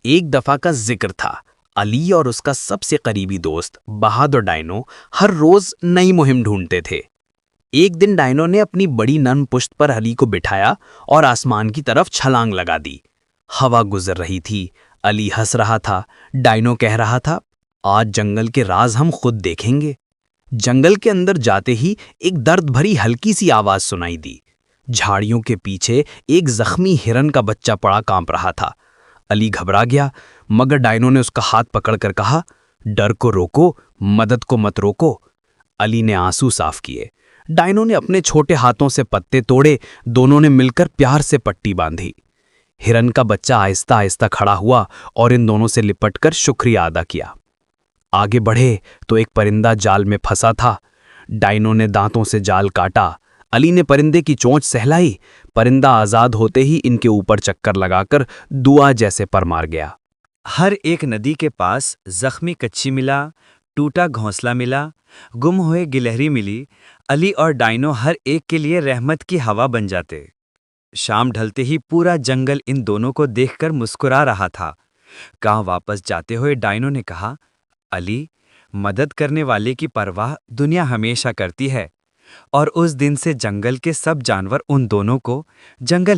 एक दफा का जिक्र था। अली और उसका सबसे करीबी दोस्त बहादुर डायनो हर रोज नई मुहिम ढूंढते थे। एक दिन डायनो ने अपनी बड़ी नर्म पुश्त पर अली को बिठाया और आसमान की तरफ छलांग लगा दी। हवा गुजर रही थी, अली हंस रहा था। डायनो कह रहा था, आज जंगल के राज हम खुद देखेंगे। जंगल के अंदर जाते ही एक दर्द भरी हल्की सी आवाज सुनाई दी। झाड़ियों के पीछे एक जख्मी हिरन का बच्चा पड़ा कांप रहा था। अली घबरा गया, मगर डायनो ने उसका हाथ पकड़कर कहा, डर को रोको, मदद को मत रोको। अली ने आंसू साफ किए। डायनो ने अपने छोटे हाथों से पत्ते तोड़े, दोनों ने मिलकर प्यार से पट्टी बांधी। हिरन का बच्चा आहिस्ता आहिस्ता खड़ा हुआ और इन दोनों से लिपटकर शुक्रिया अदा किया। आगे बढ़े तो एक परिंदा जाल में फंसा था। डायनो ने दांतों से जाल काटा। अली ने परिंदे की चोंच सहलाई। परिंदा आजाद होते ही इनके ऊपर चक्कर लगाकर दुआ जैसे पर मार गया। हर एक नदी के पास जख्मी कच्ची मिला, टूटा घोंसला मिला, गुम हुए गिलहरी मिली। अली और डायनो हर एक के लिए रहमत की हवा बन जाते। शाम ढलते ही पूरा जंगल इन दोनों को देखकर मुस्कुरा रहा था। गांव वापस जाते हुए डायनो ने कहा, अली, मदद करने वाले की परवाह दुनिया हमेशा करती है। और उस दिन से जंगल के सब जानवर उन दोनों को जंगल ही